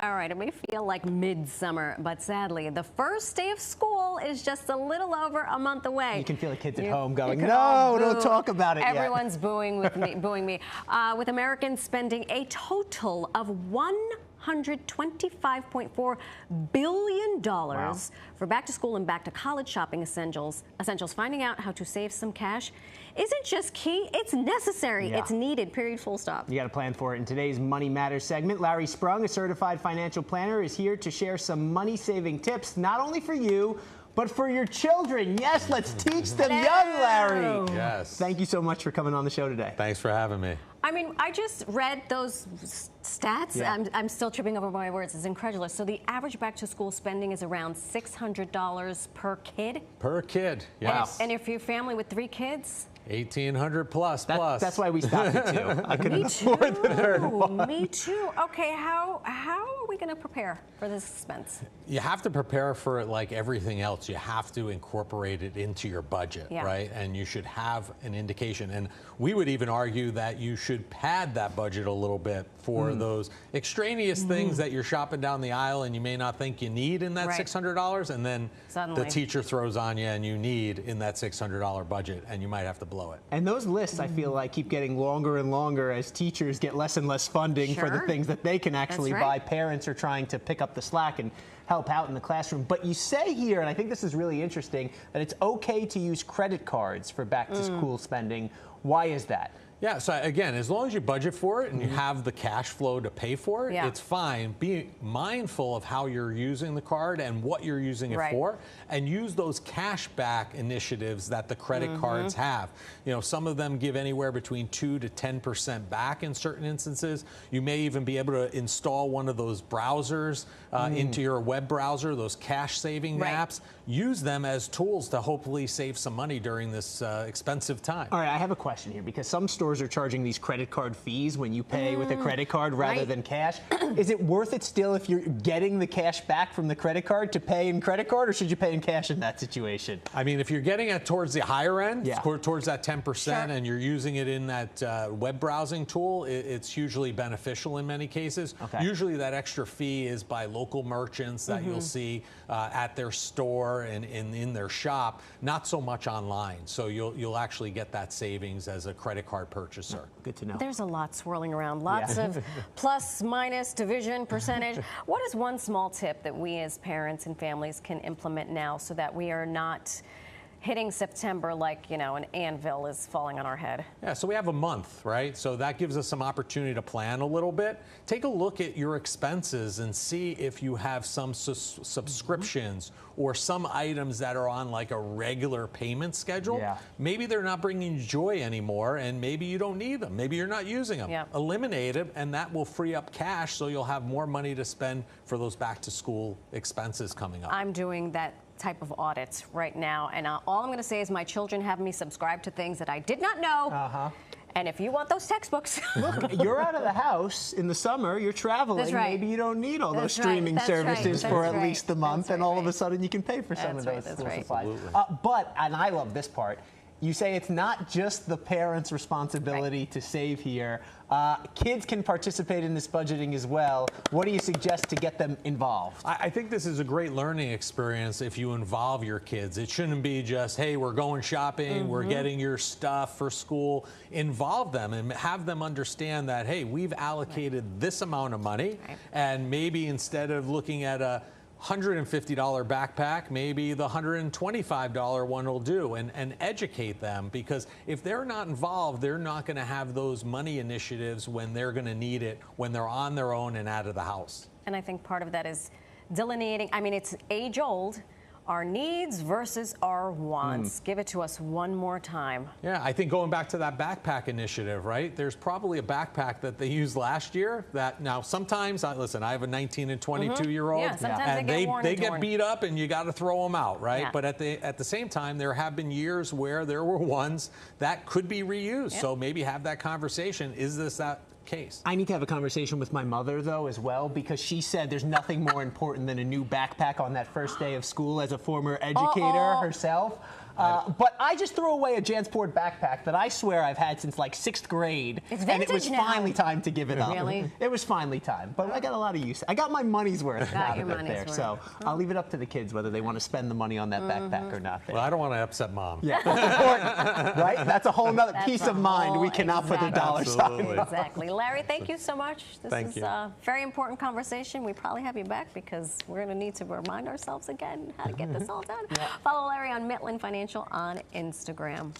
All right, it may feel like midsummer, but sadly, the first day of school is just a little over a month away. You can feel the kids at home going, no, don't talk about it Everyone's booing with me, booing me. With Americans spending a total of $125.4 billion for back to school and back to college shopping essentials. Finding out how to save some cash isn't just key, it's necessary. It's needed, period, full stop. You got a plan for it. In today's Money Matters segment, Larry Sprung, a certified financial planner, is here to share some money-saving tips, not only for you, but for your children. Yes, let's teach them young, Larry. Yes. Thank you so much for coming on the show today. Thanks for having me. I mean, I just read those stats. Yeah. I'm still tripping over my words. It's incredulous. So the average back-to-school spending is around $600 per kid? Per kid, yes. And if you're a family with 3 kids? 1,800 plus. That's why we stopped at 2. I couldn't afford the third one. Me too. Okay, how are we going to prepare for this expense? You have to prepare for it like everything else. You have to incorporate it into your budget, right? And you should have an indication. And we would even argue that you should pad that budget a little bit for those extraneous things that you're shopping down the aisle and you may not think you need in that $600, and then suddenly the teacher throws on you and you need in that $600 budget, and you might have to blow it. And those lists, I feel like, keep getting longer and longer as teachers get less and less funding for the things that they can actually buy. Parents are trying to pick up the slack and help out in the classroom. But you say here, and I think this is really interesting, that it's okay to use credit cards for back-to-school spending. Why is that? Yeah, so again, as long as you budget for it and you have the cash flow to pay for it, it's fine. Be mindful of how you're using the card and what you're using it for, and use those cash back initiatives that the credit cards have. You know, some of them give anywhere between 2 to 10% back in certain instances. You may even be able to install one of those browsers into your web browser, those cash saving apps. Use them as tools to hopefully save some money during this expensive time. All right, I have a question here, because some stores are charging these credit card fees when you pay with a credit card rather than cash. Is it worth it still, if you're getting the cash back from the credit card, to pay in credit card, or should you pay in cash in that situation? I mean, if you're getting it towards the higher end, towards that 10%, and you're using it in that web browsing tool, it's hugely beneficial in many cases. Usually that extra fee is by local merchants that you'll see at their store and in their shop, not so much online. So you'll actually get that savings as a credit card purchaser. Good to know. There's a lot swirling around, lots of plus, minus, division, percentage. What is one small tip that we as parents and families can implement now so that we are not hitting September like, you know, an anvil is falling on our head? Yeah, so we have a month, right? So that gives us some opportunity to plan a little bit. Take a look at your expenses and see if you have some subscriptions or some items that are on like a regular payment schedule. Maybe they're not bringing you joy anymore, and maybe you don't need them. Maybe you're not using them. Eliminate them, and that will free up cash, so you'll have more money to spend for those back-to-school expenses coming up. I'm doing that type of audits right now, and all I'm going to say is my children have me subscribe to things that I did not know. And if you want those textbooks, look, you're out of the house in the summer, you're traveling, maybe you don't need all those streaming services for at least a month, and all of a sudden you can pay for some of those school supplies. But, and I love this part, you say it's not just the parents' responsibility to save here. Kids can participate in this budgeting as well. What do you suggest to get them involved? I think this is a great learning experience if you involve your kids. It shouldn't be just, hey, we're going shopping, we're getting your stuff for school. Involve them and have them understand that, hey, we've allocated this amount of money, and maybe instead of looking at a $150 backpack, maybe the $125 one will do, and educate them, because if they're not involved, they're not going to have those money initiatives when they're going to need it, when they're on their own and out of the house. And I think part of that is delineating, I mean, it's age old, our needs versus our wants. Give it to us one more time. Yeah, I think going back to that backpack initiative, right? There's probably a backpack that they used last year that now sometimes, listen, I have a 19 and 22-year-old, and they get beat up and you got to throw them out, right? But at the same time, there have been years where there were ones that could be reused. So maybe have that conversation. Is this that case? I need to have a conversation with my mother, though, as well, because she said there's nothing more important than a new backpack on that first day of school as a former educator herself. But I just threw away a Jansport backpack that I swear I've had since like 6th grade. It's and it was vintage now. finally time to give it up. Really? It was finally time. But I got a lot of use. I got my money's worth out of it there. So I'll leave it up to the kids whether they want to spend the money on that backpack or not. Well, I don't want to upset Mom. Yeah, right? That's a whole nother peace of mind we cannot put a dollar sign. Exactly. Larry, thank you so much. This is a very important conversation. We probably have you back because we're going to need to remind ourselves again how to get this all done. Follow Larry on Midland Financial on Instagram.